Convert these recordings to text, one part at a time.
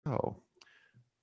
All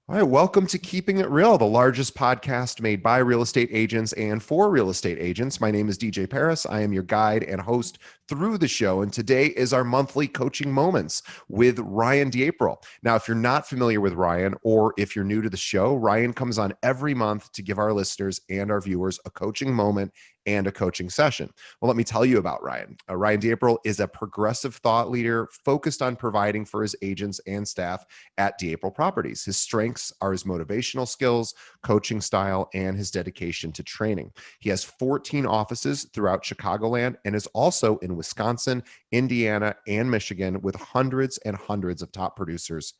right, welcome to Keeping It Real, the largest podcast made by real estate agents and for real estate agents. My name is DJ Paris. I am your guide and host through the show, and today is our monthly coaching moments with Ryan DiApril. Now, if you're not familiar with Ryan, or if you're new to the show, Ryan comes on every month to give our listeners and our viewers a coaching moment and a coaching session. Well, let me tell you about Ryan. Ryan DiApril is a progressive thought leader focused on providing for his agents and staff at DiApril Properties. His strengths are his motivational skills, coaching style, and his dedication to training. He has 14 offices throughout Chicagoland and is also in Wisconsin, Indiana, and Michigan with hundreds and hundreds of top producers.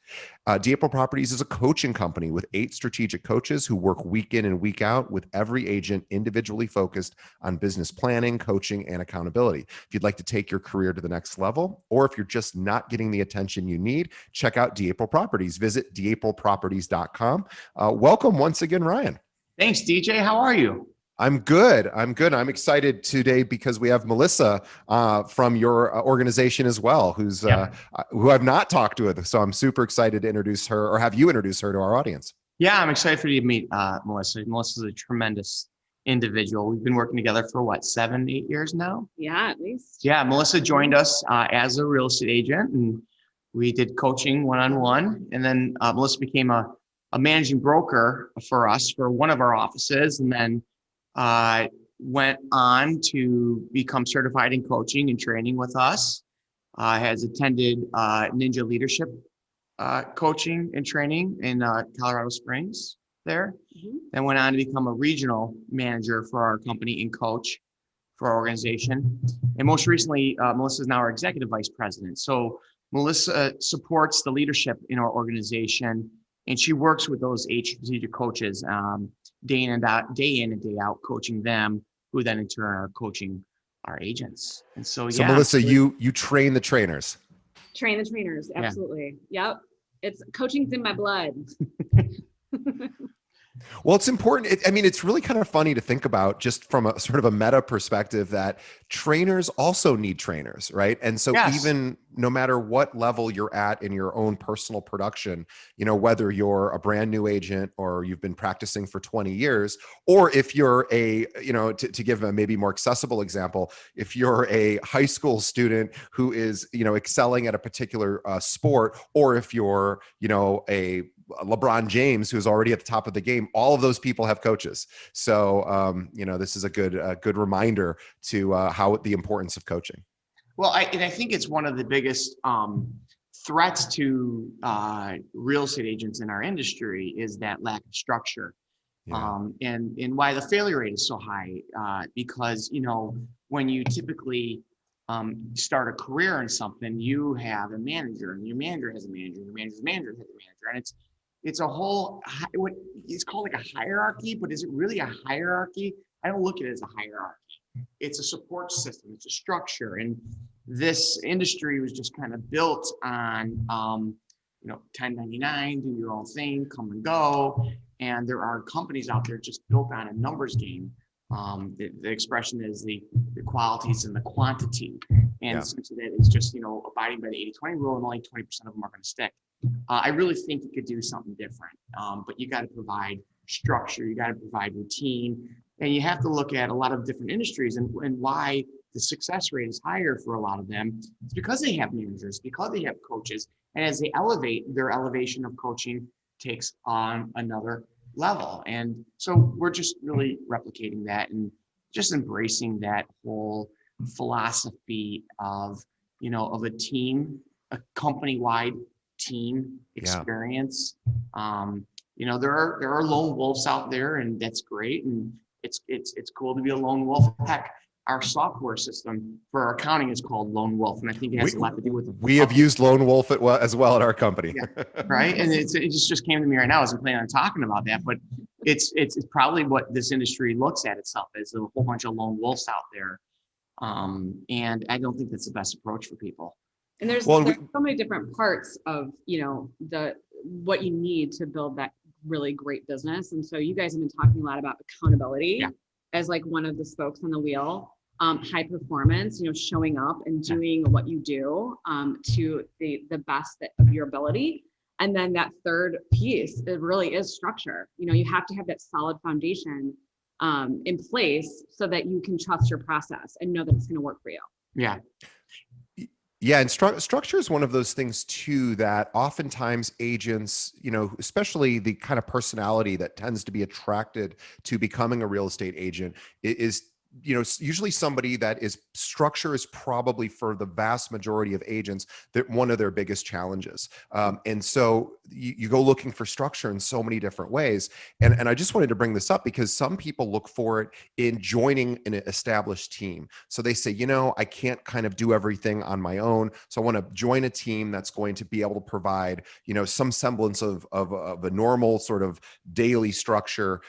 DiApril Properties is a coaching company with 8 strategic coaches who work week in and week out with every agent individually focused on business planning, coaching, and accountability. If you'd like to take your career to the next level, or if you're just not getting the attention you need, check out DiApril Properties. Visit diaprilproperties.com. Welcome once again, Ryan. Thanks, DJ. How are you? I'm good. I'm excited today because we have Melisa from your organization as well, who I've not talked to. So I'm super excited to introduce her, or have you introduce her to our audience. Yeah, I'm excited for you to meet Melisa. Melisa's a tremendous individual. We've been working together for 7-8 years now? Yeah, at least. Yeah, Melisa joined us as a real estate agent, and we did coaching one-on-one. And then Melisa became a managing broker for us for one of our offices, and then went on to become certified in coaching and training with us. Has attended Ninja Leadership coaching and training in Colorado Springs there, and went on to become a regional manager for our company and coach for our organization. And most recently, Melisa is now our executive vice president. So Melisa supports the leadership in our organization, and she works with those 8 strategic coaches day in and day out, coaching them, who then in turn are coaching our agents. And so Melisa, you train the trainers. Train the trainers, absolutely. Yeah. Yep, it's coaching's in my blood. Well, it's important. It's really kind of funny to think about, just from a sort of a meta perspective, that trainers also need trainers, right? And so even no matter what level you're at in your own personal production, whether you're a brand new agent or you've been practicing for 20 years, or if you're to give a maybe more accessible example, if you're a high school student who is, excelling at a particular sport, or if you're, a LeBron James who's already at the top of the game, all of those people have coaches. So, this is a good reminder to how the importance of coaching. Well, I think it's one of the biggest threats to real estate agents in our industry is that lack of structure. Yeah. And why the failure rate is so high, because, when you typically start a career in something, you have a manager, and your manager has a manager, your manager's manager has a manager, and it's a whole, it's called like a hierarchy, but is it really a hierarchy? I don't look at it as a hierarchy. It's a support system. It's a structure. And this industry was just kind of built on, 1099, do your own thing, come and go. And there are companies out there just built on a numbers game. The expression is the qualities and the quantity. And essentially that is just, abiding by the 80-20 rule, and only 20% of them are going to stick. I really think you could do something different, but you got to provide structure, you got to provide routine, and you have to look at a lot of different industries and why the success rate is higher for a lot of them. It's because they have managers, because they have coaches, and as they elevate, their elevation of coaching takes on another level. And so we're just really replicating that and just embracing that whole philosophy of, of a team, a company-wide team experience. There are lone wolves out there, and that's great, and it's cool to be a lone wolf. Heck, our software system for our accounting is called Lone Wolf, and I think it has a lot to do with we have used Lone Wolf as well at our company. Right, and it just came to me right now as I'm planning on talking about that, but it's probably what this industry looks at itself as, a whole bunch of lone wolves out there, and I don't think that's the best approach for people. And there's so many different parts of, what you need to build that really great business. And so you guys have been talking a lot about accountability as like one of the spokes on the wheel, high performance, showing up and doing what you do to the best of your ability. And then that third piece, it really is structure. You have to have that solid foundation in place so that you can trust your process and know that it's going to work for you. Yeah. Yeah, and structure is one of those things too that oftentimes agents, especially the kind of personality that tends to be attracted to becoming a real estate agent is usually somebody that is structure is probably for the vast majority of agents that one of their biggest challenges. And so you go looking for structure in so many different ways. And I just wanted to bring this up because some people look for it in joining an established team. So they say, I can't kind of do everything on my own. So I want to join a team that's going to be able to provide, some semblance of a normal sort of daily structure.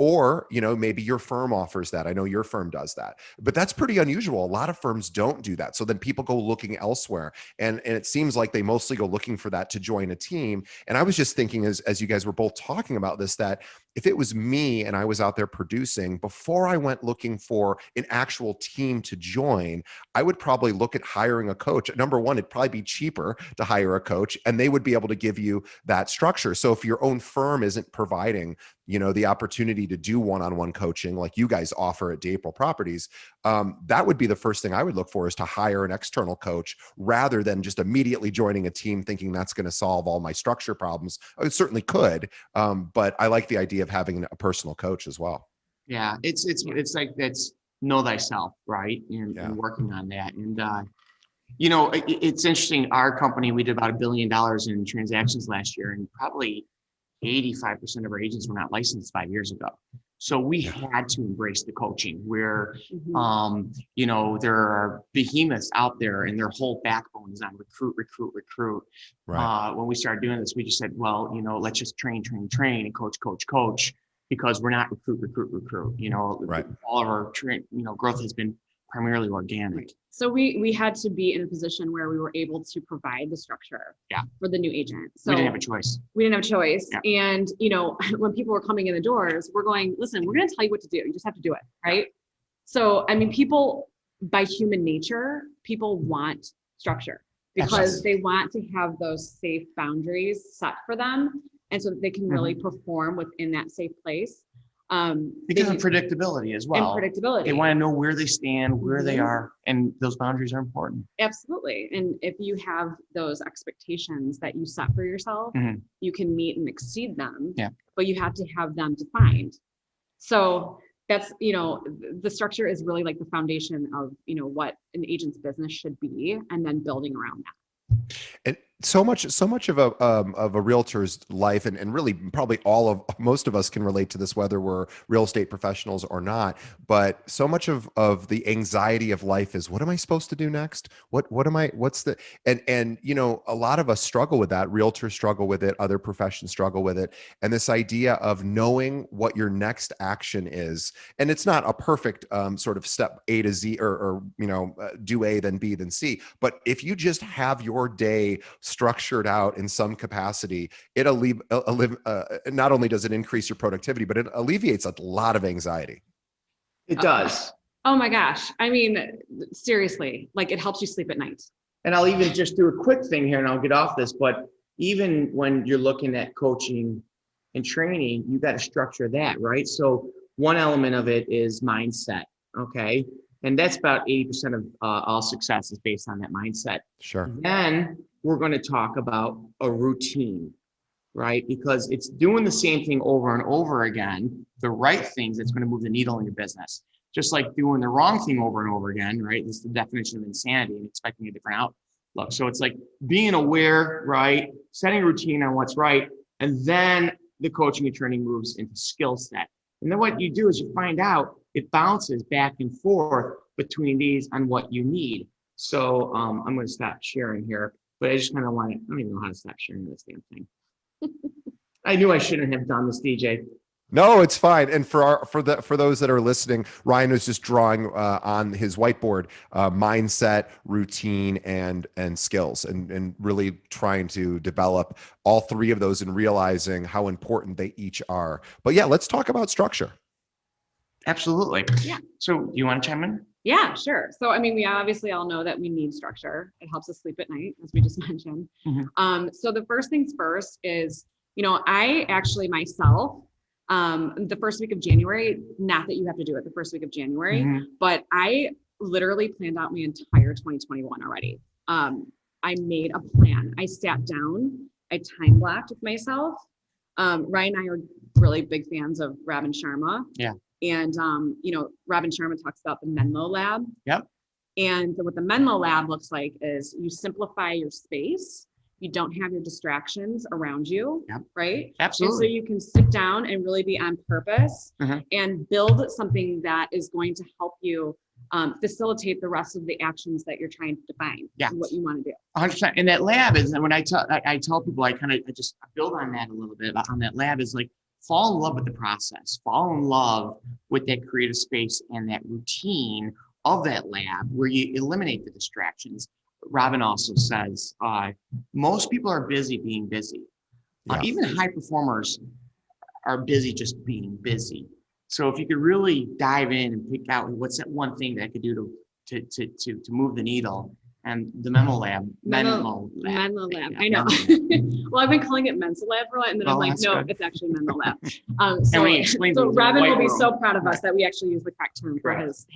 Or, maybe your firm offers that. I know your firm does that, but that's pretty unusual. A lot of firms don't do that. So then people go looking elsewhere. And it seems like they mostly go looking for that to join a team. And I was just thinking as you guys were both talking about this, that if it was me and I was out there producing, before I went looking for an actual team to join, I would probably look at hiring a coach. Number one, it'd probably be cheaper to hire a coach and they would be able to give you that structure. So if your own firm isn't providing the opportunity to do one-on-one coaching like you guys offer at April Properties, that would be the first thing I would look for, is to hire an external coach rather than just immediately joining a team thinking that's going to solve all my structure problems. It certainly could, but I like the idea of having a personal coach as well. Yeah, it's like that's know thyself, right? And working on that. And it's interesting. Our company, we did about $1 billion in transactions last year, and probably 85% of our agents were not licensed 5 years ago. So we had to embrace the coaching where, there are behemoths out there and their whole backbone is on recruit. Right. When we started doing this, we just said, well, let's just train and coach, because we're not recruit. Right. All of our growth has been primarily organic. So we had to be in a position where we were able to provide the structure for the new agent. So we didn't have a choice. Yeah. And, when people were coming in the doors, we're going, listen, we're going to tell you what to do. You just have to do it. Right. So, people, by human nature, people want structure because they want to have those safe boundaries set for them. And so that they can really perform within that safe place. Because of predictability as well. And predictability. They want to know where they stand, where they are, and those boundaries are important. Absolutely. And if you have those expectations that you set for yourself, you can meet and exceed them. Yeah. But you have to have them defined. So that's, the structure is really like the foundation of, what an agent's business should be, and then building around that. And so much of a realtor's life, and really probably most of us can relate to this, whether we're real estate professionals or not. But so much of the anxiety of life is, what am I supposed to do next? And a lot of us struggle with that. Realtors struggle with it. Other professions struggle with it. And this idea of knowing what your next action is, and it's not a perfect sort of step A to Z or do A, then B, then C. But if you just have your day structured out in some capacity, not only does it increase your productivity, but it alleviates a lot of anxiety. It does. Oh my gosh. Seriously, like it helps you sleep at night. And I'll even just do a quick thing here and I'll get off this, but even when you're looking at coaching and training, you got to structure that, right? So one element of it is mindset. Okay. And that's about 80% of all success is based on that mindset. Sure. Then we're going to talk about a routine, right? Because it's doing the same thing over and over again, the right things that's going to move the needle in your business. Just like doing the wrong thing over and over again, right? This is the definition of insanity and expecting a different outlook. So it's like being aware, right? Setting a routine on what's right. And then the coaching and training moves into skill set. And then what you do is you find out it bounces back and forth between these on what you need. So I'm going to stop sharing here, but I just kind of I don't even know how to stop sharing this damn thing. I knew I shouldn't have done this, DJ. No, it's fine. And for those that are listening, Ryan was just drawing on his whiteboard mindset, routine, and skills, and really trying to develop all three of those and realizing how important they each are. But yeah, let's talk about structure. Absolutely. Yeah. So do you want to chime in? Yeah, sure. So, I mean, we obviously all know that we need structure. It helps us sleep at night, as we just mentioned. So the first things first is, I actually myself, the first week of January, not that you have to do it the first week of January, but I literally planned out my entire 2021 already. I made a plan. I sat down, I time blocked with myself. Ryan and I are really big fans of Robin Sharma. Yeah. And, Robin Sharma talks about the Menlo Lab. Yep. And what the Menlo Lab looks like is you simplify your space. You don't have your distractions around you, Yep. right? Absolutely. And so you can sit down and really be on purpose and build something that is going to help you facilitate the rest of the actions that you're trying to define. Yeah. What you want to do. 100%. And that lab is, and when I tell people, I just build on that a little bit on that lab is like, fall in love with the process, fall in love with that creative space and that routine of that lab where you eliminate the distractions. Robin also says, most people are busy being busy. Even high performers are busy just being busy. So if you could really dive in and pick out what's that one thing that I could do to move the needle, and the Menlo Lab. Menlo Lab. I know. Well, I've been calling it Mensa Lab for a while, and then I'm like, no, good. It's actually Menlo Lab. So Robin will be so proud of us that we actually use the correct term for his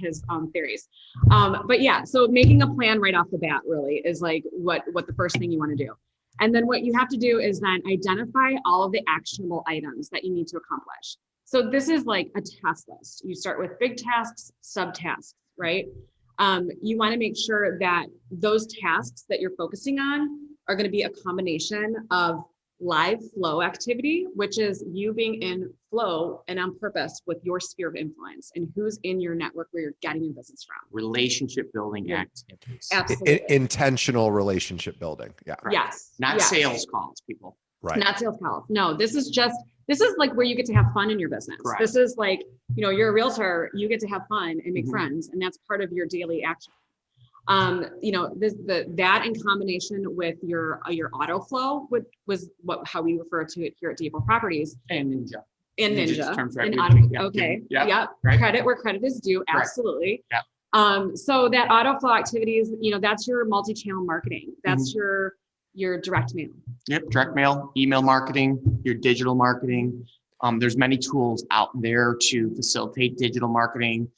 theories. But yeah, so making a plan right off the bat really is like what the first thing you want to do. And then what you have to do is then identify all of the actionable items that you need to accomplish. So this is like a task list. You start with big tasks, subtasks, right? You want to make sure that those tasks that you're focusing on are going to be a combination of live flow activity, which is you being in flow and on purpose with your sphere of influence and who's in your network where you're getting your business from. Relationship building activities. Absolutely. Intentional relationship building. Yeah. Correct. Yes. Not sales calls, people. Right. Not sales calls. No, this is like where you get to have fun in your business. Correct. This is like, you're a realtor, you get to have fun and make friends, and that's part of your daily action. That in combination with your auto flow was how we refer to it here at Depot Properties. And Ninja. And Ninja. And auto, okay. Yeah. Yep. Right. Credit where credit is due. Correct. Absolutely. Yeah. So that auto flow activities, that's your multi-channel marketing. That's your direct mail. Yep. Direct mail, email marketing, your digital marketing. There's many tools out there to facilitate digital marketing,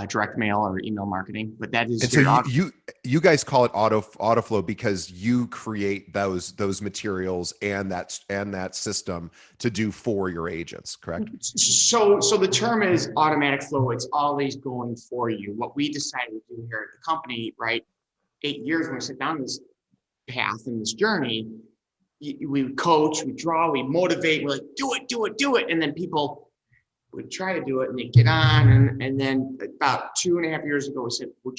direct mail or email marketing, but that is. And so you guys call it auto flow because you create those materials and that system to do for your agents, correct? So the term is automatic flow. It's always going for you. What we decided to do here at the company, right? 8 years when we sit down this path and this journey, we coach, we draw, we motivate, we're like, do it. And then people would try to do it and they get on. And then about 2.5 years ago, we said, we're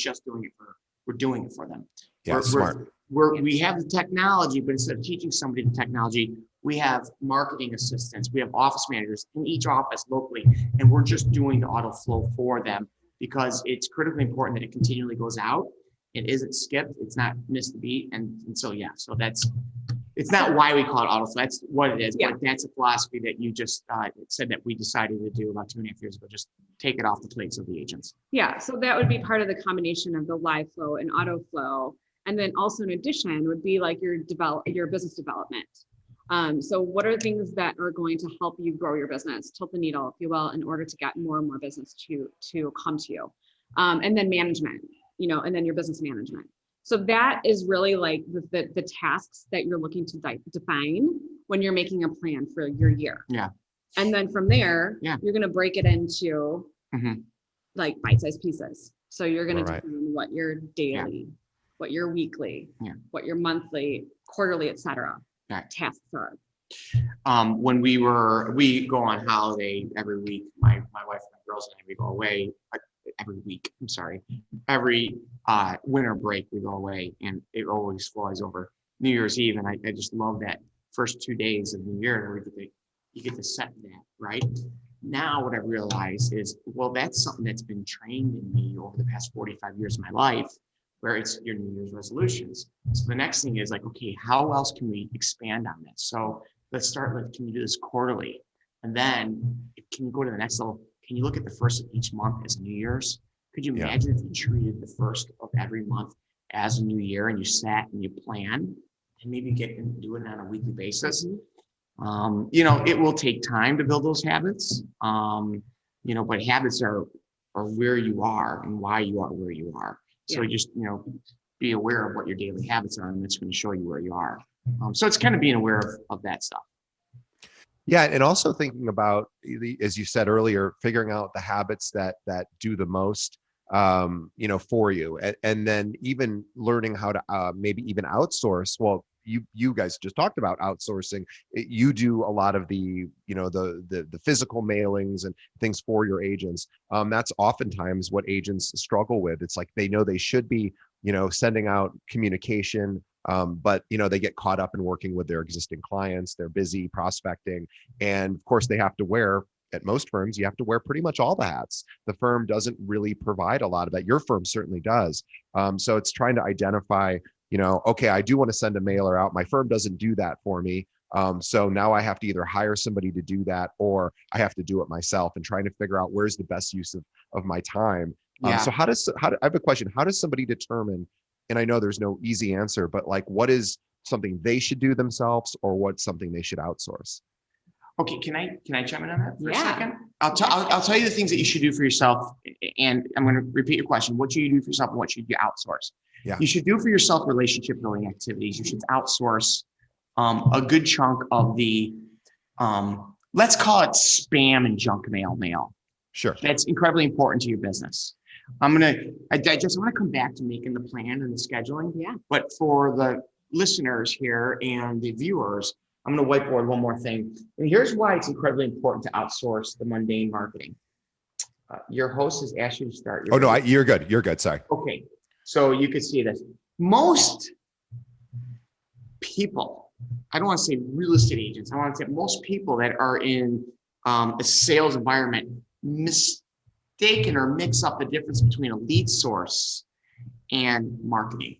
doing it for them. Yeah, smart. We have the technology, but instead of teaching somebody the technology, we have marketing assistants, we have office managers in each office locally, and we're just doing the auto flow for them because it's critically important that it continually goes out. It isn't skipped. It's not missed the beat. And so, yeah, so it's not why we call it auto flow. That's what it is. Yeah. But that's a philosophy that you just said that we decided to do about 2.5 years ago. Just take it off the plates of the agents. Yeah. So that would be part of the combination of the live flow and auto flow. And then also in addition would be like your business development. So what are things that are going to help you grow your business, tilt the needle, if you will, in order to get more and more business to come to you. And then management, and then your business management. So that is really like the tasks that you're looking to define when you're making a plan for your year. Yeah. And then from there, you're going to break it into like bite-sized pieces. So you're going to define what your daily, what your weekly, what your monthly, quarterly, et cetera, tasks are. When we go on holiday every week, my wife and my girls and I, we go away every winter break we go away, and it always flies over New Year's Eve, and I just love that first 2 days of New Year where you get to set that right. Now what I realize is, well, that's something that's been trained in me over the past 45 years of my life, where it's your New Year's resolutions. So the next thing is like, okay, how else can we expand on this? So let's start with, can you do this quarterly? And then can you go to the next level? Can you look at the first of each month as New Year's? Could you imagine if you treated the first of every month as a new year and you sat and you plan and maybe get and do it on a weekly basis? It will take time to build those habits. But habits are where you are and why you are where you are. So just, be aware of what your daily habits are, and it's going to show you where you are. So it's kind of being aware of that stuff. Yeah, and also thinking about, as you said earlier, figuring out the habits that do the most, for you, and then even learning how to maybe even outsource. Well, you guys just talked about outsourcing. You do a lot of the physical mailings and things for your agents. That's oftentimes what agents struggle with. It's like they know they should be, sending out communication, but they get caught up in working with their existing clients. They're busy prospecting, and of course they have to wear. At most firms, you have to wear pretty much all the hats. The firm doesn't really provide a lot of that. Your firm certainly does. So it's trying to identify, okay, I do want to send a mailer out. My firm doesn't do that for me. So now I have to either hire somebody to do that, or I have to do it myself, and trying to figure out where's the best use of my time. So I have a question. How does somebody determine, and I know there's no easy answer, but like, what is something they should do themselves, or what's something they should outsource? Okay, can I chime in on that for a second? I'll tell you the things that you should do for yourself, and I'm going to repeat your question. What should you do for yourself, and what should you outsource? Yeah. You should do for yourself relationship building activities. You should outsource a good chunk of the, let's call it spam and junk mail. Sure. That's incredibly important to your business. I just want to come back to making the plan and the scheduling. Yeah. But for the listeners here and the viewers, I'm going to whiteboard one more thing. And here's why it's incredibly important to outsource the mundane marketing. Your host has asked you to start. You're good. You're good. Sorry. Okay. So you could see this. Most people, I don't want to say real estate agents, I want to say most people that are in a sales environment mistaken or mix up the difference between a lead source and marketing.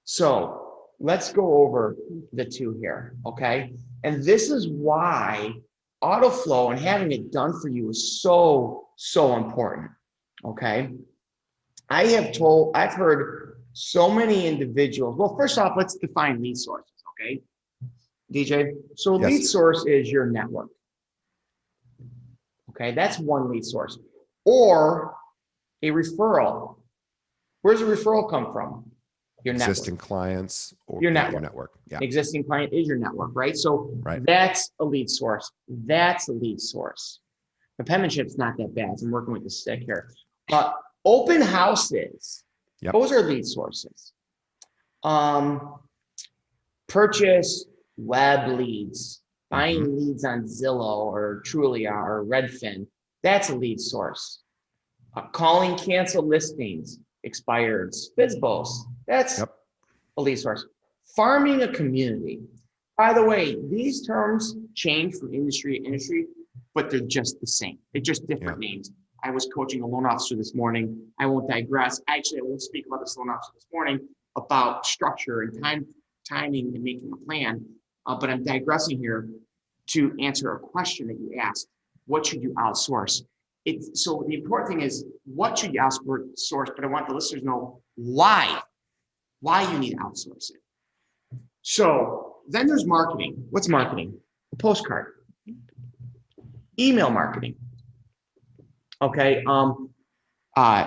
So let's go over the two here, okay? And this is why autoflow and having it done for you is so important, okay? I've heard so many individuals. Well, first off, let's define lead sources, okay? DJ, so Yes. Lead source is your network. Okay, that's one lead source. Or a referral. Where's a referral come from? Your network. Existing clients or Your network. Yeah. Existing client is your network, right? So that's a lead source. That's a lead source. The penmanship's not that bad. I'm working with the stick here. But open houses, those are lead sources. Purchase web leads, buying leads on Zillow or Trulia or Redfin, that's a lead source. Calling canceled listings, expireds, FSBOs, that's a lead source. Farming a community. By the way, these terms change from industry to industry, but they're just the same. They're just different names. I was coaching a loan officer this morning. I won't digress. Actually, I won't speak about this loan officer this morning about structure and timing and making a plan. But I'm digressing here to answer a question that you asked. What should you outsource? So the important thing is, what should you outsource? But I want the listeners to know why you need to outsource it. So then there's marketing. What's marketing? A postcard. Email marketing. Okay.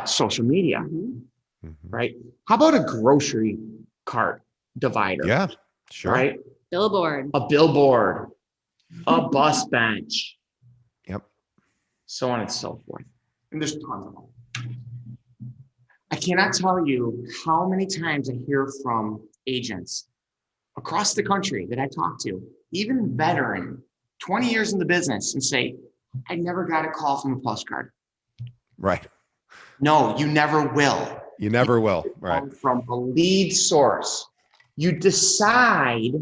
Social media. Right? How about a grocery cart divider? Yeah, sure. Right? Billboard. A billboard. A bus bench. Yep. So on and so forth. And there's tons of them. I cannot tell you how many times I hear from agents across the country that I talk to, even veteran, 20 years in the business, and say, I never got a call from a postcard. Right. No, you never will. You never will. Right. From a lead source. You decide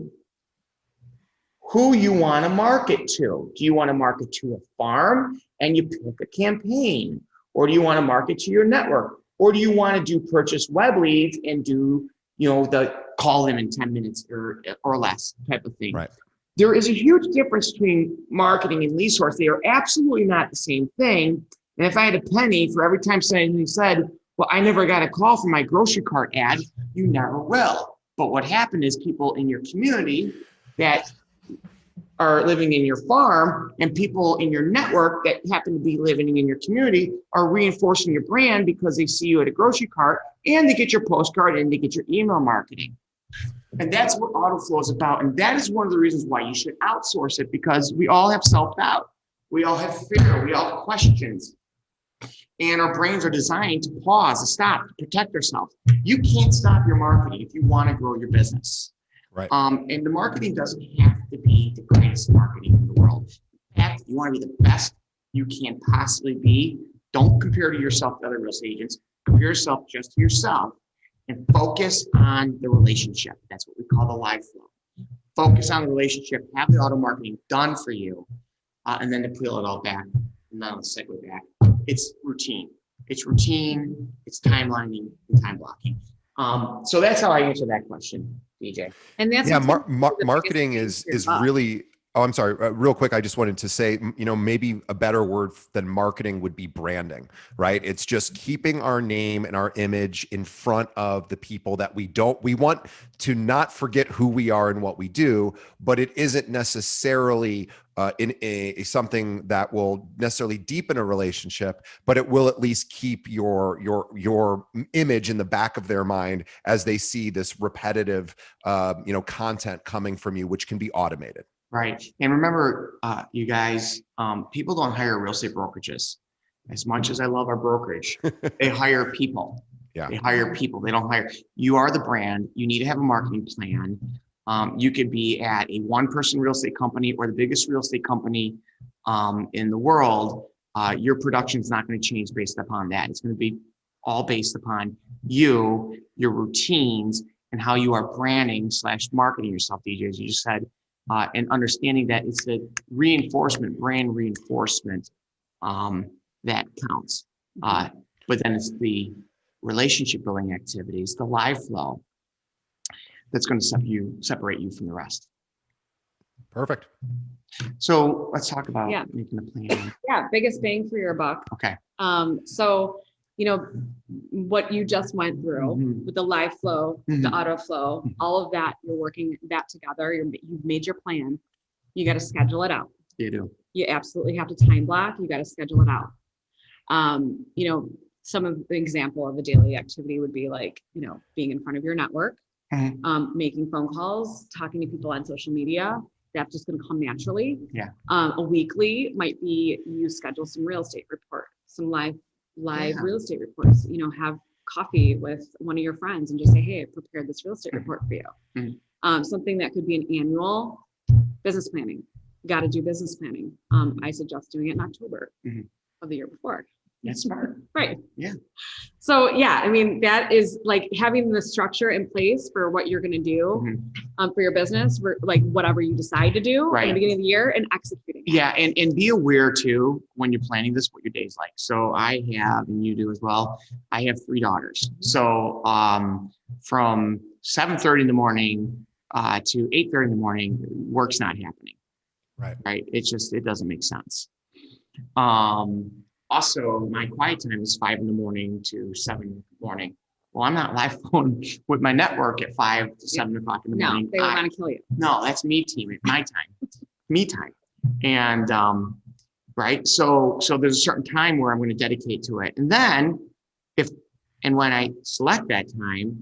who you want to market to. Do you want to market to a farm and you pick a campaign? Or do you want to market to your network? Or do you want to do purchase web leads and do, the call them in 10 minutes or less type of thing? Right. There is a huge difference between marketing and lead source. They are absolutely not the same thing. And if I had a penny for every time somebody said, well, I never got a call from my grocery cart ad. You never will. But what happened is people in your community that are living in your farm and people in your network that happen to be living in your community are reinforcing your brand because they see you at a grocery cart and they get your postcard and they get your email marketing. And that's what AutoFlow is about. And that is one of the reasons why you should outsource it, because we all have self-doubt. We all have fear. We all have questions. And our brains are designed to pause, to stop, to protect ourselves. You can't stop your marketing if you want to grow your business. Right. And the marketing doesn't have to be the greatest marketing in the world. In fact, if you want to be the best you can possibly be, don't compare to yourself to other real estate agents. Compare yourself just to yourself and focus on the relationship. That's what we call the live flow. Focus on the relationship, have the auto marketing done for you, and then to peel it all back. And then let's segue back. It's routine. It's routine, it's timelining, and time blocking. So that's how I answer that question, DJ. And that's marketing is really. Oh, I'm sorry. Real quick, I just wanted to say, maybe a better word than marketing would be branding, right? It's just keeping our name and our image in front of the people that we want to not forget who we are and what we do, but it isn't necessarily something that will necessarily deepen a relationship, but it will at least keep your image in the back of their mind as they see this repetitive, content coming from you, which can be automated. Right. And remember, you guys, people don't hire real estate brokerages. As much as I love our brokerage, they hire people. Yeah. They hire people. They don't hire. You are the brand. You need to have a marketing plan. You could be at a one-person real estate company or the biggest real estate company in the world. Your production is not going to change based upon that. It's going to be all based upon you, your routines, and how you are branding / marketing yourself, DJ, as you just said. And understanding that it's the reinforcement, brand reinforcement, that counts. But then it's the relationship building activities, the live flow, that's going to separate you from the rest. Perfect. So let's talk about making a plan. Yeah, biggest bang for your buck. Okay. So what you just went through with the live flow, the auto flow, all of that, you're working that together. You've made your plan. You got to schedule it out. You do. You absolutely have to time block. You got to schedule it out. Some of the example of a daily activity would be like, being in front of your network, making phone calls, talking to people on social media. That's just going to come naturally. Yeah. A weekly might be you schedule some real estate report, some live real estate reports, have coffee with one of your friends and just say, hey, I prepared this real estate report for you. Something that could be an annual business planning. Got to do business planning. I suggest doing it in October of the year before. That's smart. Right. Yeah. So that is like having the structure in place for what you're going to do for your business, for like whatever you decide to do at the beginning of the year and executing it. Yeah. And be aware too, when you're planning this, what your day's like. So I have, and you do as well, I have 3 daughters. So from 7:30 in the morning to 8:30 in the morning, work's not happening. Right. It doesn't make sense. Also, my quiet time is 5 in the morning to 7 in the morning. Well, I'm not live phone with my network at 5 to 7 o'clock in the morning. No, they would want to kill you. No, that's me time. It's my time. Me time. And right. So there's a certain time where I'm going to dedicate to it. And then when I select that time,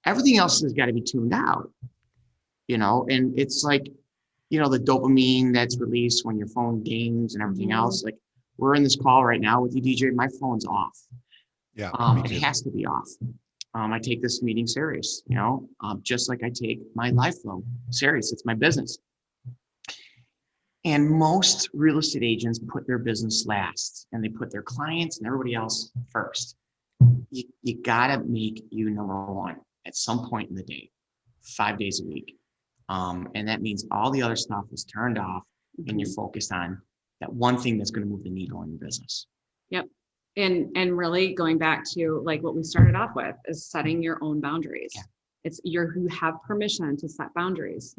everything else has got to be tuned out. And it's like, the dopamine that's released when your phone dings and everything else. Like, we're in this call right now with you, DJ. My phone's off. Yeah. It has to be off. I take this meeting serious, just like I take my life flow serious. It's my business. And most real estate agents put their business last, and they put their clients and everybody else first. You gotta make you number one at some point in the day, 5 days a week. And that means all the other stuff is turned off and you're focused on that one thing that's going to move the needle in your business. Yep. And really going back to like what we started off with is setting your own boundaries. Yeah. It's you have permission to set boundaries.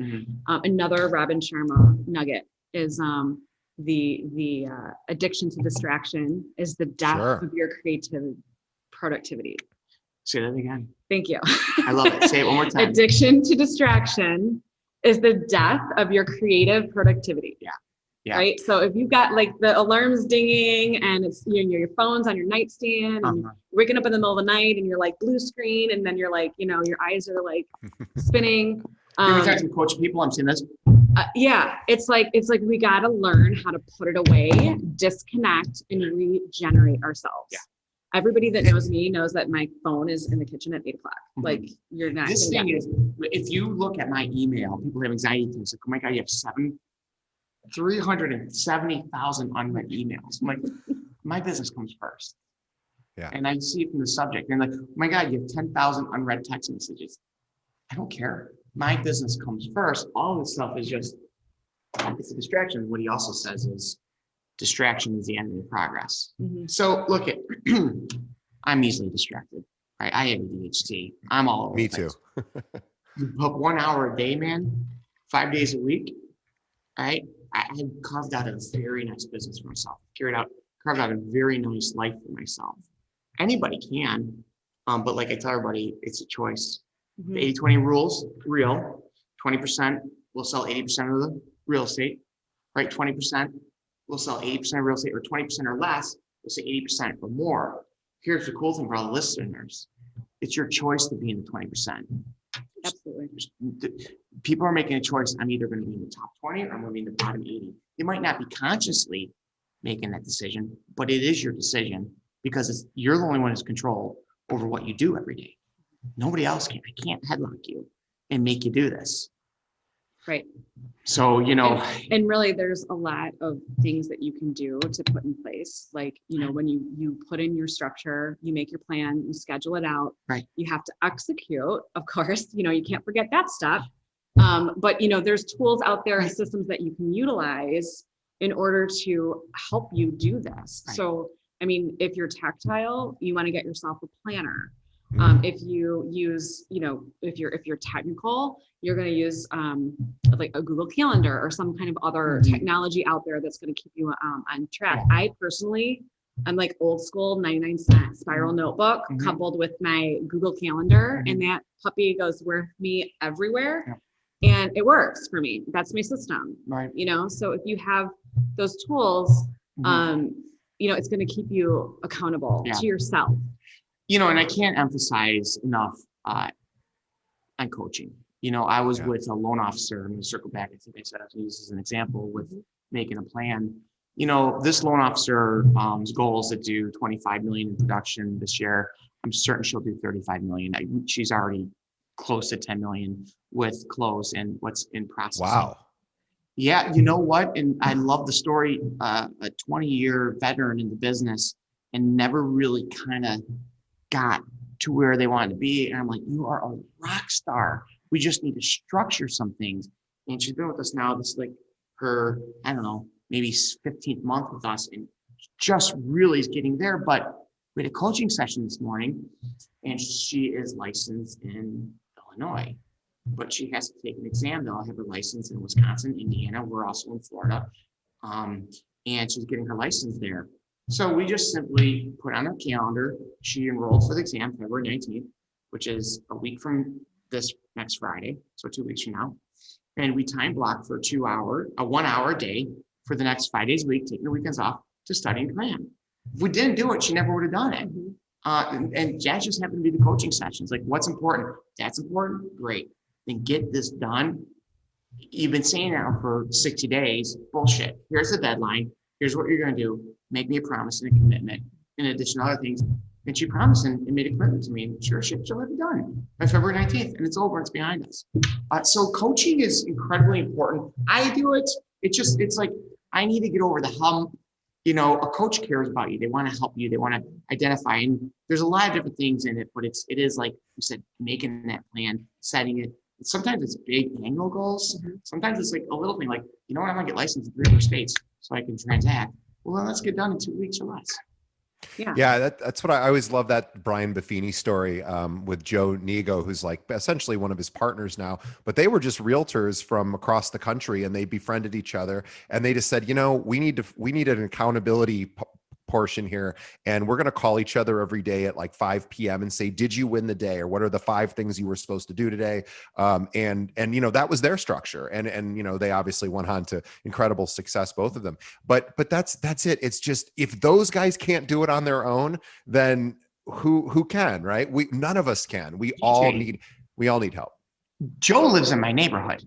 Another Robin Sharma nugget is the addiction to distraction is the death of your productivity. Say that again. Thank you. I love it. Say it one more time. Addiction to distraction is the death of your creative productivity. Yeah. Right. So if you've got like the alarms dinging and it's your phone's on your nightstand and you're waking up in the middle of the night and you're like blue screen and then you're like, your eyes are like spinning. Every time I'm coaching people, I'm seeing this. Yeah. It's like we got to learn how to put it away, disconnect, and regenerate ourselves. Yeah. Everybody that knows me knows that my phone is in the kitchen at 8 o'clock. Like you're not. This thing is, if you look at my email, people have anxiety things like, oh my God, you have 370,000 unread emails. I'm like, my business comes first. Yeah. And I see it from the subject. And like, oh my God, you have 10,000 unread text messages. I don't care. My business comes first. All this stuff is just, it's a distraction. What he also says is distraction is the enemy of progress. So look at, I'm easily distracted. Right? I have ADHD. I'm all over Me the too. place. You put 1 hour a day, man, 5 days a week. Right? I carved out a very nice business for myself. Carved out a very nice life for myself. Anybody can, but like I tell everybody, it's a choice. The 80-20 rules, real. 20% will sell 80% of the real estate, right? 20% will sell 80% of real estate, or 20% or less will say 80% or more. Here's the cool thing for all the listeners. It's your choice to be in the 20%. Absolutely. People are making a choice. I'm either going to be in the top 20 or I'm going to be in the bottom 80. You might not be consciously making that decision, but it is your decision because you're the only one who's control over what you do every day. Nobody else can. I can't headlock you and make you do this. Right. So, and really there's a lot of things that you can do to put in place. Like, when you put in your structure, you make your plan, you schedule it out, right? You have to execute, of course, you can't forget that step. But there's tools out there and systems that you can utilize in order to help you do this. Right. So, if you're tactile, you want to get yourself a planner. If you use, if you're technical, you're going to use like a Google Calendar or some kind of other technology out there that's going to keep you on track. Yeah. I personally, I'm like old school 99-cent spiral notebook coupled with my Google Calendar, and that puppy goes with me everywhere, and it works for me. That's my system, right? So if you have those tools, it's going to keep you accountable to yourself. And I can't emphasize enough on coaching. I was with a loan officer. I'm going to circle back. I think I said I was going to use as an example with making a plan. This loan officer's goal is to do 25 million in production this year. I'm certain she'll do 35 million. She's already close to 10 million with close and what's in process. Wow. Yeah. You know what? And I love the story. A 20-year veteran in the business and never really kind of got to where they wanted to be. And I'm like, you are a rock star. We just need to structure some things. And she's been with us now. This is like her, I don't know, maybe 15th month with us, and just really is getting there. But we had a coaching session this morning, and she is licensed in Illinois, but she has to take an exam. They'll have her license in Wisconsin, Indiana. We're also in Florida. And she's getting her license there. So we just simply put on her calendar. She enrolled for the exam February 19th, which is a week from this next Friday. So 2 weeks from now. And we time block for a 1 hour a day for the next 5 days a week, taking the weekends off to study and plan. If we didn't do it, she never would have done it. And that just happened to be the coaching sessions. Like, what's important? That's important. Great. Then get this done. You've been saying that for 60 days. Bullshit. Here's the deadline. Here's what you're going to do. Make me a promise and a commitment, in addition to other things. And she promised and made a commitment to me. And sure, she'll have it done by February 19th. And it's over. It's behind us. So coaching is incredibly important. I do it. It's like, I need to get over the hump. A coach cares about you. They want to help you. They want to identify. And there's a lot of different things in it, but it is like you said, making that plan, setting it. Sometimes it's big annual goals. Sometimes it's like a little thing like, I'm going to get licensed in 3 other states so I can transact. Well, then let's get done in 2 weeks or less. Yeah, that's what I always love, that Brian Buffini story with Joe Nego, who's like essentially one of his partners now, but they were just realtors from across the country, and they befriended each other, and they just said, we need an accountability portion here, and we're going to call each other every day at like 5 p.m. and say, did you win the day, or what are the 5 things you were supposed to do today? And that was their structure, and they obviously went on to incredible success, both of them. But that's it. It's just, if those guys can't do it on their own, then who can, right? None of us can. We all need help. Joe lives in my neighborhood.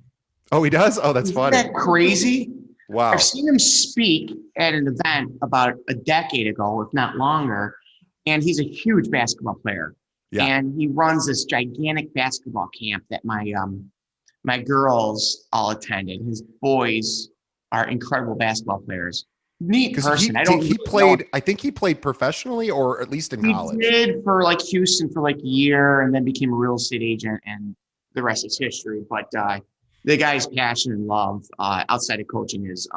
Oh, he does? Oh, that's funny. Isn't that crazy? Wow. I've seen him speak at an event about a decade ago, if not longer, and he's a huge basketball player. Yeah. And he runs this gigantic basketball camp that my girls all attended. His boys are incredible basketball players. Neat person. I think he played professionally, or at least in college. He did for like Houston for like a year, and then became a real estate agent, and the rest is history. But the guy's passion and love outside of coaching is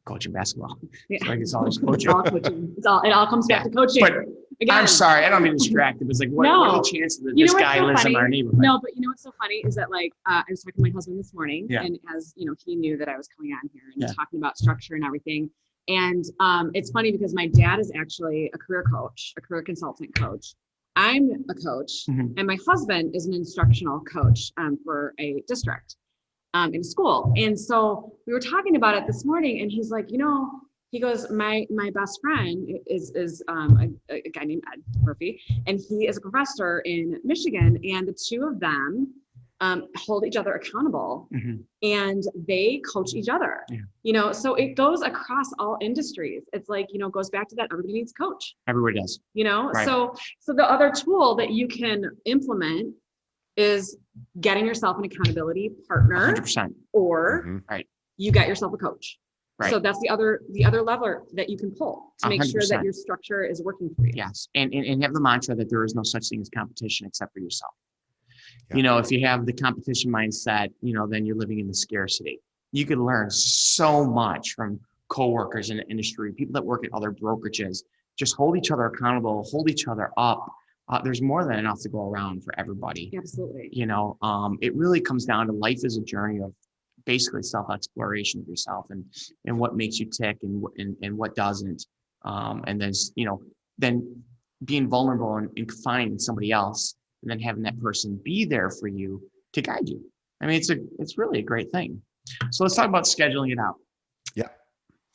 coaching basketball. Yeah. It's like it's always coaching. It's all coaching. It all comes back to coaching. But again, I'm sorry, I don't mean distracted. It's like, what are the chances that this guy lives in our neighborhood? No, but you know what's so funny is that, like, I was talking to my husband this morning, and as you know, he knew that I was coming on here and talking about structure and everything. And it's funny because my dad is actually a career coach, a career consultant coach. I'm a coach, and my husband is an instructional coach for a district in school. And so we were talking about it this morning, and he's like, he goes, my best friend is a guy named Ed Murphy, and he is a professor in Michigan, and the two of them hold each other accountable, and they coach each other. So it goes across all industries. It's like, goes back to that, everybody needs a coach. Everybody does. Right. So the other tool that you can implement is getting yourself an accountability partner, 100%. or you got yourself a coach. Right. So that's the other lever that you can pull to make 100%. Sure that your structure is working for you. Yes. And have the mantra that there is no such thing as competition except for yourself. If you have the competition mindset, then you're living in the scarcity. You can learn so much from coworkers in the industry, people that work at other brokerages. Just hold each other accountable, hold each other up. There's more than enough to go around for everybody. Absolutely. It really comes down to life is a journey of basically self-exploration of yourself and what makes you tick and what doesn't. And then, then being vulnerable and finding somebody else, and then having that person be there for you to guide you. I mean, it's really a great thing. So let's talk about scheduling it out. Yeah.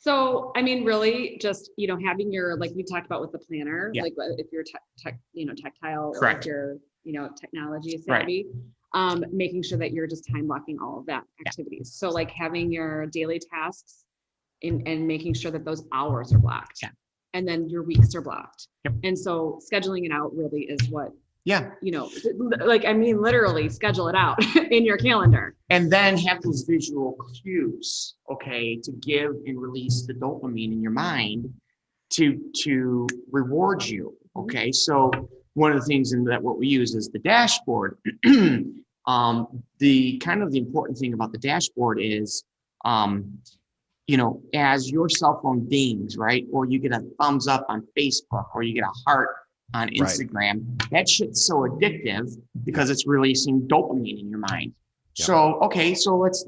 So, I mean, really just, having your, like we talked about with the planner, like if you're tactile, correct, or if you're, technology savvy, making sure that you're just time blocking all of that activities. So like having your daily tasks and making sure that those hours are blocked, and then your weeks are blocked. And so scheduling it out really is what, literally schedule it out in your calendar. And then have those visual cues, to give and release the dopamine in your mind to reward you. Okay. So one of the things what we use is the dashboard. The important thing about the dashboard is, as your cell phone dings, right? Or you get a thumbs up on Facebook, or you get a heart on Instagram, that shit's so addictive because it's releasing dopamine in your mind. So, so let's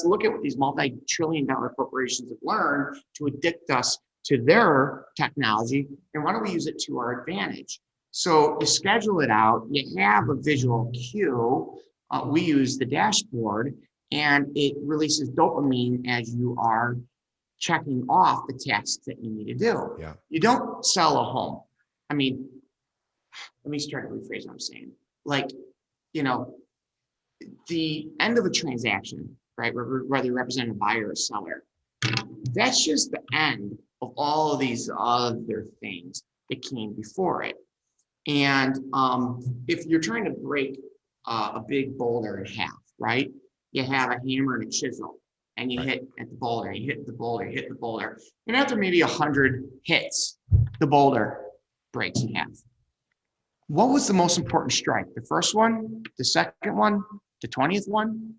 look at what these multi-trillion-dollar corporations have learned to addict us to their technology, and why don't we use it to our advantage? So you schedule it out, you have a visual cue. We use the dashboard, and it releases dopamine as you are checking off the tasks that you need to do. Yeah. You don't sell a home. I mean, let me try to rephrase what I'm saying. Like, the end of a transaction, right? Whether you represent a buyer or a seller, that's just the end of all of these other things that came before it. And if you're trying to break a big boulder in half, right? You have a hammer and a chisel, and you hit at the boulder, you hit the boulder, you hit the boulder. And after maybe 100 hits, the boulder breaks in half. What was the most important strike? The first one, the second one, the 20th one?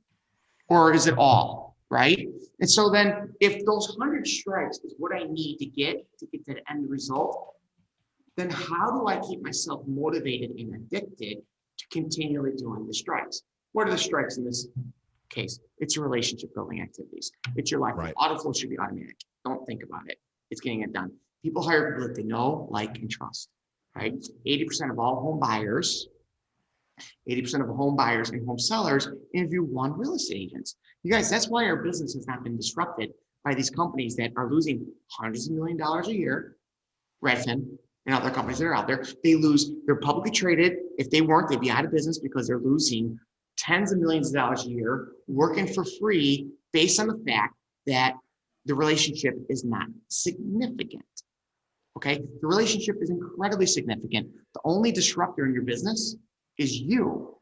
Or is it all, right? And so then if those 100 strikes is what I need to get to the end result, then how do I keep myself motivated and addicted to continually doing the strikes? What are the strikes in this case? It's your relationship building activities. It's your life. Autoflow should be automatic. Don't think about it. It's getting it done. People hire people that they know, like, and trust, right? 80% of all home buyers, 80% of home buyers and home sellers interview one real estate agent. You guys, that's why our business has not been disrupted by these companies that are losing hundreds of $millions a year, Redfin and other companies that are out there. They're publicly traded. If they weren't, they'd be out of business because they're losing tens of millions of dollars a year working for free based on the fact that the relationship is not significant. Okay, the relationship is incredibly significant. The only disruptor in your business is you.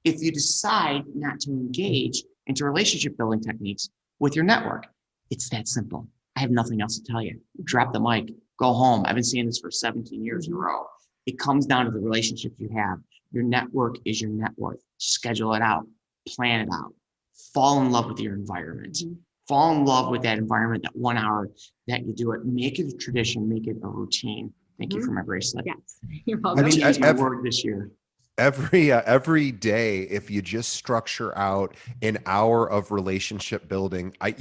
If you decide not to engage into relationship building techniques with your network, it's that simple. I have nothing else to tell you. Drop the mic, go home. I've been seeing this for 17 years in a row. It comes down to the relationships you have. Your network is your net worth. Schedule it out, plan it out, fall in love with your environment. Fall in love with that environment, that 1 hour that you do it. Make it a tradition, make it a routine. Thank you for my bracelet. Yes. You're I welcome. mean, Change my word this year. every day, if you just structure out an hour of relationship building, I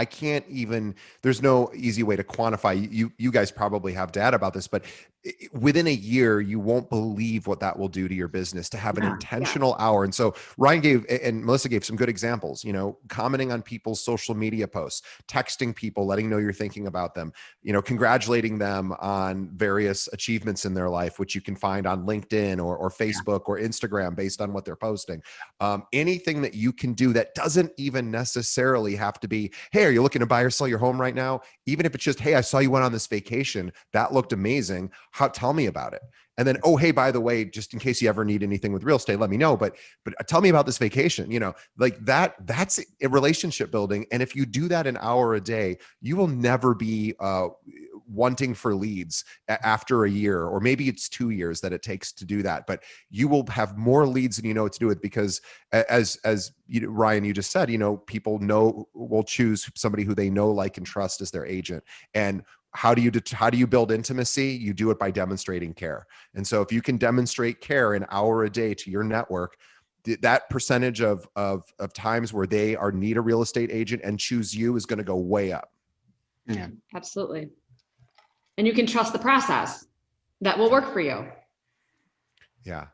can't even, there's no easy way to quantify. You guys probably have data about this, but within a year, you won't believe what that will do to your business to have an intentional hour. And so Ryan gave, and Melissa gave some good examples, commenting on people's social media posts, texting people, letting know you're thinking about them, congratulating them on various achievements in their life, which you can find on LinkedIn or Facebook or Instagram based on what they're posting. Anything that you can do that doesn't even necessarily have to be, hey, are you looking to buy or sell your home right now? Even if it's just, hey, I saw you went on this vacation. That looked amazing. Tell me about it. And then, oh, hey, by the way, just in case you ever need anything with real estate, let me know. But tell me about this vacation, like that's a relationship building. And if you do that an hour a day, you will never be wanting for leads after a year, or maybe it's 2 years that it takes to do that. But you will have more leads than you know what to do with, because as Ryan, you just said, people will choose somebody who they know, like, and trust as their agent. And how do you build intimacy? You do it by demonstrating care. And so if you can demonstrate care an hour a day to your network, that percentage of times where they need a real estate agent and choose you is going to go way up. Yeah, Absolutely. And you can trust the process that will work for you. Yeah.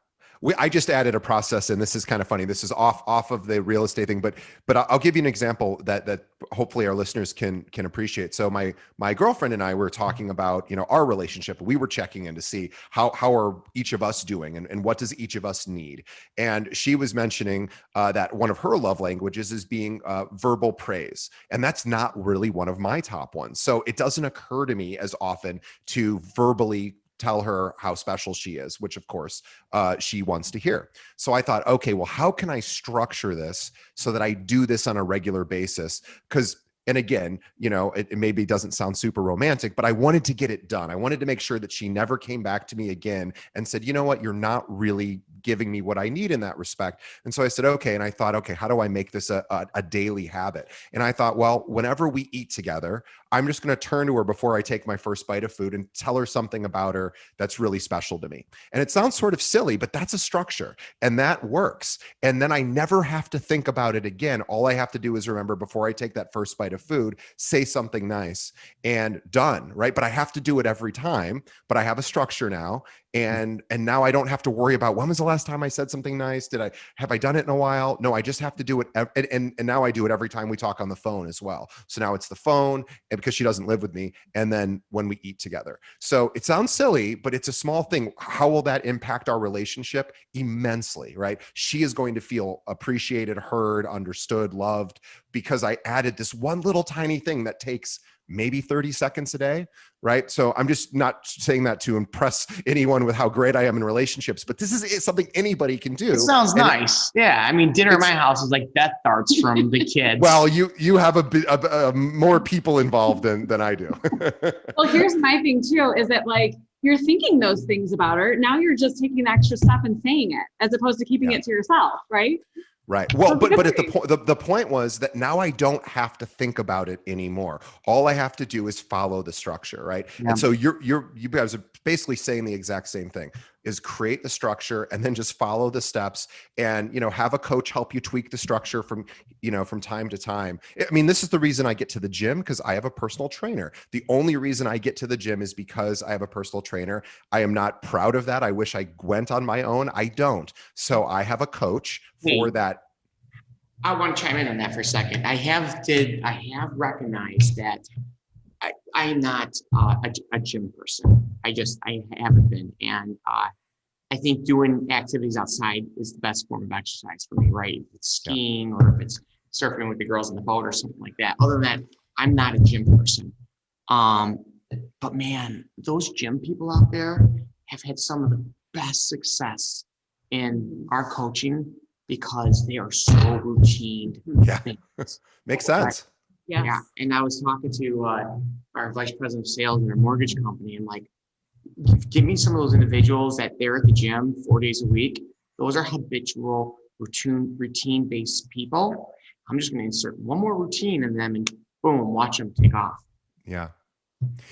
I just added a process, and this is kind of funny. This is off of the real estate thing, but I'll give you an example that hopefully our listeners can appreciate. So my girlfriend and I were talking about, our relationship. We were checking in to see how are each of us doing, and what does each of us need. And she was mentioning that one of her love languages is being verbal praise. And that's not really one of my top ones. So it doesn't occur to me as often to verbally tell her how special she is, which of course she wants to hear. So I thought, okay, well, how can I structure this so that I do this on a regular basis? And again, it maybe doesn't sound super romantic, but I wanted to get it done. I wanted to make sure that she never came back to me again and said, you know what, you're not really giving me what I need in that respect. And so I said, okay. And I thought, okay, how do I make this a daily habit? And I thought, well, whenever we eat together, I'm just going to turn to her before I take my first bite of food and tell her something about her that's really special to me. And it sounds sort of silly, but that's a structure, and that works. And then I never have to think about it again. All I have to do is remember, before I take that first bite of food, say something nice, and done, right? But I have to do it every time, but I have a structure now. And now I don't have to worry about, when was the last time I said something nice? Have I done it in a while? No, I just have to do it. And now I do it every time we talk on the phone as well. So now it's the phone, and because she doesn't live with me, and then when we eat together. So it sounds silly, but it's a small thing. How will that impact our relationship? Immensely, right? She is going to feel appreciated, heard, understood, loved, because I added this one little tiny thing that takes maybe 30 seconds a day, right? So I'm just not saying that to impress anyone with how great I am in relationships, but this is something anybody can do. It sounds nice. Yeah, I mean, dinner at my house is like death darts from the kids. Well, you have a more people involved than I do. Well, here's my thing too, is that, like, you're thinking those things about her. Now you're just taking the extra step and saying it, as opposed to keeping it to yourself, right? Right. Well, but at the point was that now I don't have to think about it anymore. All I have to do is follow the structure, right? Yeah. And so you guys are basically saying the exact same thing. is create the structure and then just follow the steps and, have a coach help you tweak the structure from time to time. I mean, this is the reason I get to the gym, because I have a personal trainer. The only reason I get to the gym is because I have a personal trainer. I am not proud of that. I wish I went on my own. I don't. So I have a coach for that. I want to chime in on that for a second. I have recognized that I'm not a gym person. I haven't been. And I think doing activities outside is the best form of exercise for me, right? If it's skiing or if it's surfing with the girls on the boat or something like that. Other than that, I'm not a gym person. But man, those gym people out there have had some of the best success in our coaching because they are so routine. Yeah, makes sense. Yes. Yeah, and I was talking to our vice president of sales in our mortgage company, and like, give me some of those individuals that they're at the gym 4 days a week. Those are habitual, routine-based people. I'm just going to insert one more routine in them, and boom, watch them take off. Yeah.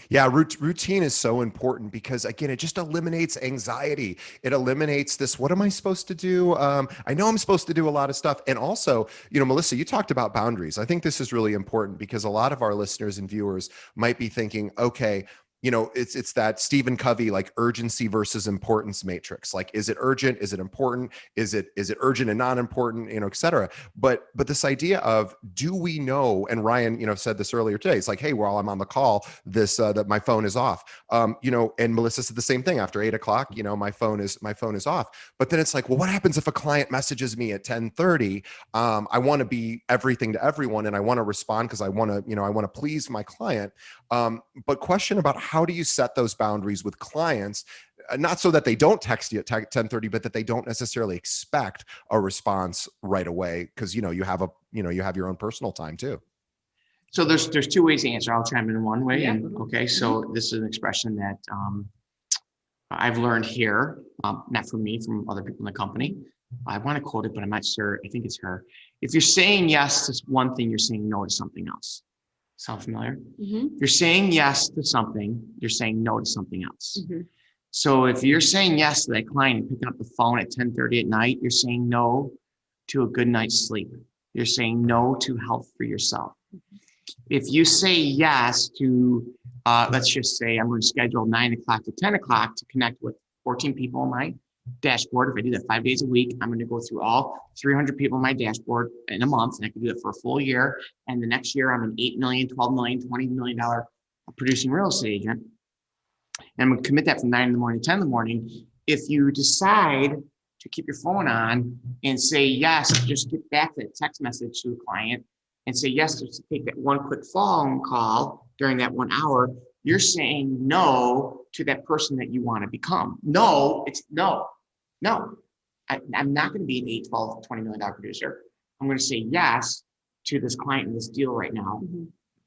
Yeah, routine is so important because, again, it just eliminates anxiety. It eliminates this, what am I supposed to do? I know I'm supposed to do a lot of stuff. And also, Melissa, you talked about boundaries. I think this is really important because a lot of our listeners and viewers might be thinking, okay, it's that Stephen Covey, like urgency versus importance matrix. Like, is it urgent? Is it important? Is it urgent and not important, et cetera. But this idea of, do we know, and Ryan, said this earlier today, it's like, hey, while I'm on the call, that my phone is off, and Melissa said the same thing after 8:00, my phone is off. But then it's like, well, what happens if a client messages me at 10:30? I want to be everything to everyone. And I want to respond because I want to please my client. But question about how do you set those boundaries with clients, not so that they don't text you at 10:30, but that they don't necessarily expect a response right away, because you have your own personal time too. So there's two ways to answer. I'll chime in one way. Yeah. And okay, so this is an expression that I've learned here, not from me, from other people in the company. I want to quote it, but I'm not sure. I think it's her. If you're saying yes to one thing, you're saying no to something else. Sound familiar? Mm-hmm. You're saying yes to something, you're saying no to something else. Mm-hmm. So if you're saying yes to that client and picking up the phone at 10:30 at night, you're saying no to a good night's sleep. You're saying no to health for yourself. If you say yes to, let's just say I'm going to schedule 9:00 to 10:00 to connect with 14 people on my dashboard. If I do that 5 days a week, I'm going to go through all 300 people on my dashboard in a month, and I can do it for a full year. And the next year, I'm an $8 million, $12 million, $20 million producing real estate agent. And I'm going to commit that from 9 in the morning to 10 in the morning. If you decide to keep your phone on and say yes, just get back that text message to a client and say yes, just to take that one quick phone call during that 1 hour, you're saying no to that person that you want to become. No, it's no. I'm not going to be an 8, 12, $20 million producer. I'm going to say yes to this client in this deal right now. Mm-hmm.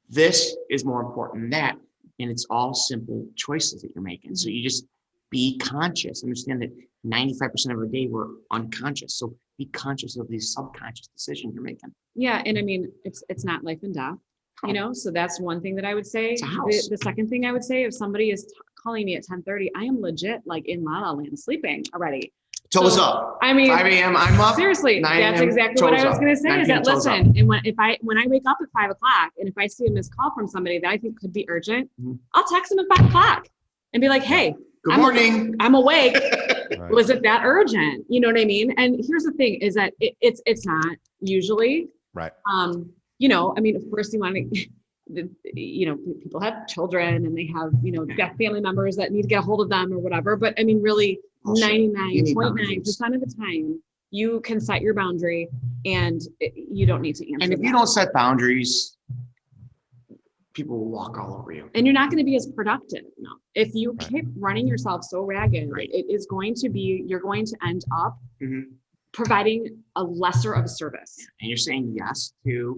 This is more important than that. And it's all simple choices that you're making. So you just be conscious. Understand that 95% of our day we're unconscious. So be conscious of these subconscious decisions you're making. Yeah. And I mean, it's not life and death, so that's one thing that I would say. The second thing I would say, if somebody is calling me at 10:30, I am legit like in La La Land sleeping already. Toes up. I mean, 5 a.m. I'm up. Seriously, that's exactly what I was going to say. Is that listen, and when I wake up at 5:00, and if I see a missed call from somebody that I think could be urgent, I'll text them at 5:00 and be like, "Hey, good morning. I'm awake. Right. Was it that urgent?" You know what I mean? And here's the thing: is that it's not usually. Right. I mean, of course, you want to. People have children and they have, got family members that need to get a hold of them or whatever. But I mean, really, 99.9% of the time, you can set your boundary and you don't need to answer. And if you don't set boundaries, people will walk all over you. And you're not going to be as productive. No. If you keep running yourself so ragged, you're going to end up providing a lesser of a service. And you're saying yes to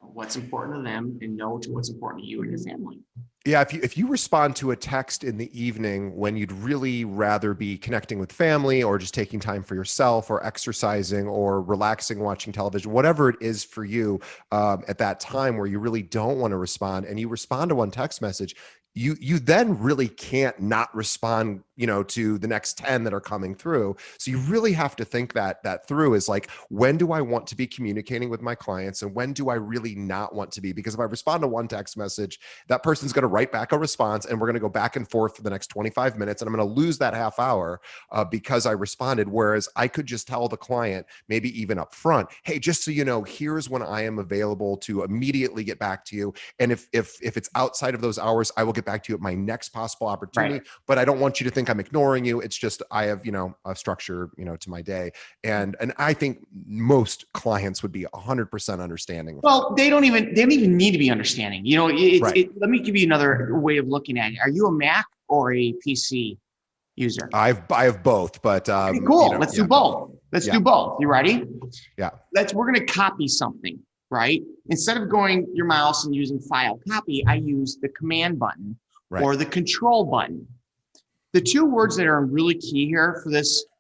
what's important to them and no to what's important to you and your family. Yeah, if you respond to a text in the evening when you'd really rather be connecting with family or just taking time for yourself or exercising or relaxing, watching television, whatever it is for you at that time where you really don't want to respond, and you respond to one text message, you then really can't not respond, to the next 10 that are coming through. So you really have to think that through, is like, when do I want to be communicating with my clients and when do I really not want to be? Because if I respond to one text message, that person's going to write back a response and we're going to go back and forth for the next 25 minutes and I'm going to lose that half hour because I responded. Whereas I could just tell the client, maybe even up front, hey, just so you know, here's when I am available to immediately get back to you. And if it's outside of those hours, I will get back to you at my next possible opportunity. Right. But I don't want you to think I'm ignoring you. It's just I have, a structure, to my day. And I think most clients would be 100% understanding. Well, they don't even need to be understanding. Right. Let me give you another way of looking at it. Are you a Mac or a PC user? I have both, but Okay, cool. Let's do both. Let's do both. You ready? Yeah. We're going to copy something, right? Instead of going your mouse and using file copy, I use the command button or the control button. The two words that are really key here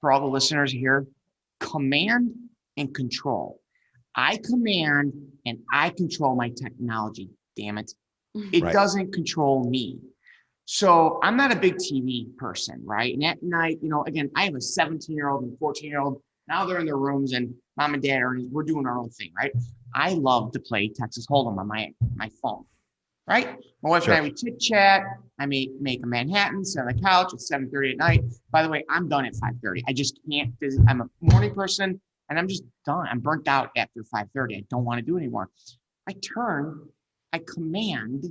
for all the listeners here, command and control. I command and I control my technology. Damn it. It doesn't control me. So I'm not a big TV person, right? And at night, again, I have a 17-year-old and 14-year-old. Now they're in their rooms and mom and dad we're doing our own thing, right? I love to play Texas Hold'em on my phone, right? My wife and I, we chit chat. I make a Manhattan, sit on the couch at 7:30 at night. By the way, I'm done at 5:30. I just can't. I'm a morning person and I'm just done. I'm burnt out after 5:30. I don't want to do it anymore. I command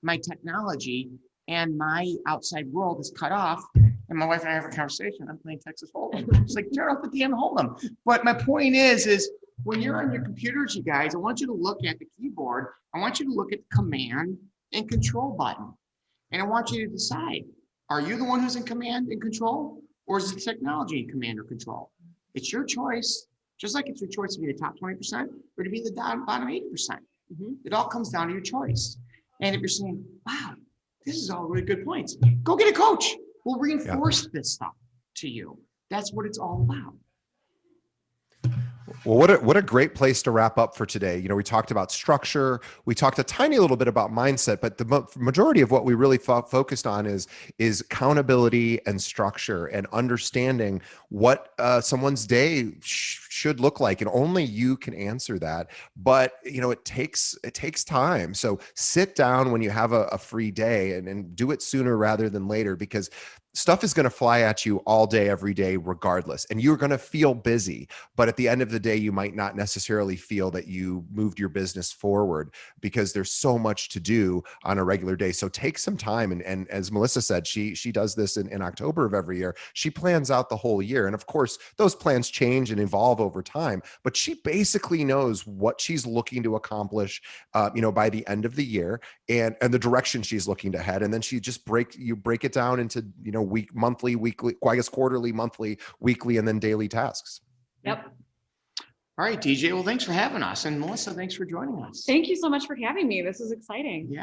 my technology and my outside world is cut off. And my wife and I have a conversation. I'm playing Texas Hold'em. It's like, turn off the damn Hold'em. But my point is when you're on your computers, you guys, I want you to look at the keyboard. I want you to look at the command and control button. And I want you to decide, are you the one who's in command and control? Or is the technology in command or control? It's your choice. Just like it's your choice to be the top 20% or to be the bottom 80%. It all comes down to your choice. And if you're saying, wow, this is all really good points, go get a coach. We'll reinforce this stuff to you. That's what it's all about. Well, what a great place to wrap up for today. We talked about structure. We talked a tiny little bit about mindset, but the majority of what we really focused on is accountability and structure and understanding what someone's day should look like. And only you can answer that. But, it takes time. So sit down when you have a free day and do it sooner rather than later, because stuff is going to fly at you all day, every day, regardless. And you're going to feel busy, but at the end of the day, you might not necessarily feel that you moved your business forward because there's so much to do on a regular day. So take some time. And as Melisa said, she does this in October of every year. She plans out the whole year. And of course, those plans change and evolve over time, but she basically knows what she's looking to accomplish, by the end of the year and the direction she's looking to head. And then she just break it down into, monthly, weekly, I guess quarterly, monthly, weekly, and then daily tasks. Yep. All right, DJ. Well, thanks for having us. And Melisa, thanks for joining us. Thank you so much for having me. This is exciting.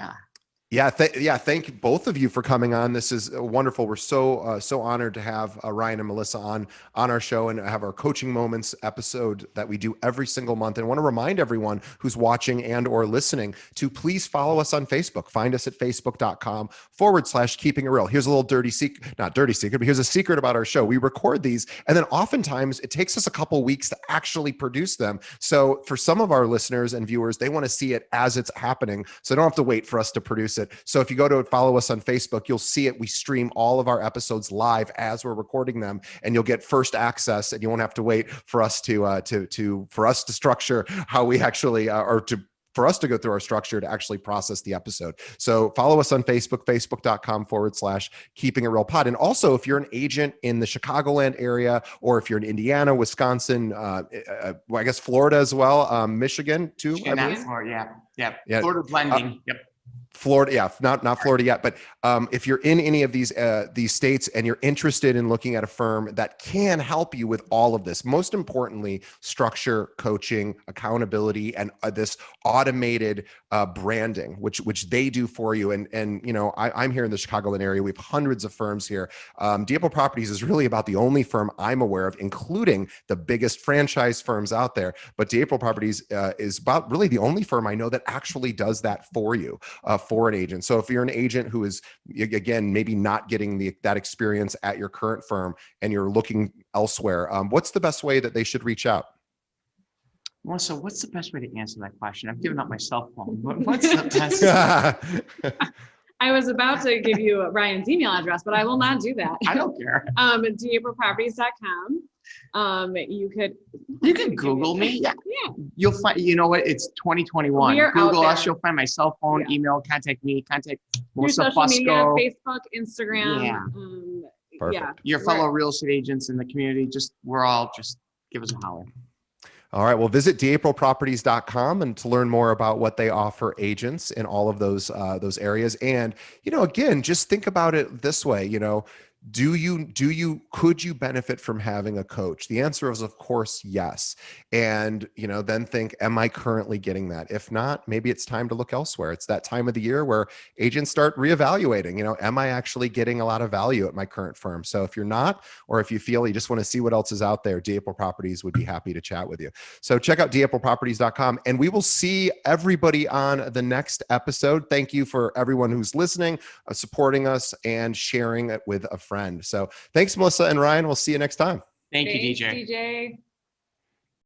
Yeah. Thank both of you for coming on. This is wonderful. We're so honored to have Ryan and Melisa on our show and have our Coaching Moments episode that we do every single month. And I want to remind everyone who's watching and or listening to please follow us on Facebook. Find us at facebook.com/keeping it real. Here's a little not dirty secret, but here's a secret about our show. We record these, and then oftentimes it takes us a couple weeks to actually produce them. So for some of our listeners and viewers, they want to see it as it's happening, so they don't have to wait for us to produce it. So if you go to follow us on Facebook, you'll see it. We stream all of our episodes live as we're recording them, and you'll get first access, and you won't have to wait for us to structure how we actually for us to go through our structure to actually process the episode. So follow us on Facebook, facebook.com/keeping it real pod. And also, if you're an agent in the Chicagoland area, or if you're in Indiana, Wisconsin, I guess Florida as well, Michigan too. Florida, yeah. Florida blending. Yep. Florida, not Florida yet, but if you're in any of these states and you're interested in looking at a firm that can help you with all of this, most importantly, structure, coaching, accountability, and this automated branding, which they do for you. And I'm here in the Chicagoland area. We have hundreds of firms here. D'Apple Properties is really about the only firm I'm aware of, including the biggest franchise firms out there. But D'Apple Properties is about really the only firm I know that actually does that for you. for an agent. So if you're an agent who is, again, maybe not getting that experience at your current firm and you're looking elsewhere, what's the best way that they should reach out? Melissa, what's the best way to answer that question? I've given up my cell phone. What's the best? I was about to give you Ryan's email address, but I will not do that. I don't care. DAprilProperties.com. You can Google me. Yeah. You'll find, you know what? It's 2021. We are Google out us. You'll find my cell phone, email, contact me, contact your Melissa social media, Fusco. Facebook, Instagram. Yeah. Your fellow real estate agents in the community, just give us a holler. All right. Well, visit DAprilProperties.com and to learn more about what they offer agents in all of those areas. And, again, just think about it this way, could you benefit from having a coach? The answer is, of course, yes. And, then think, am I currently getting that? If not, maybe it's time to look elsewhere. It's that time of the year where agents start reevaluating, am I actually getting a lot of value at my current firm? So if you're not, or if you feel you just want to see what else is out there, DApril Properties would be happy to chat with you. So check out DAprilProperties.com, and we will see everybody on the next episode. Thank you for everyone who's listening, supporting us, and sharing it with a friend. So thanks, Melissa and Ryan. We'll see you next time. Thank you, DJ. DJ.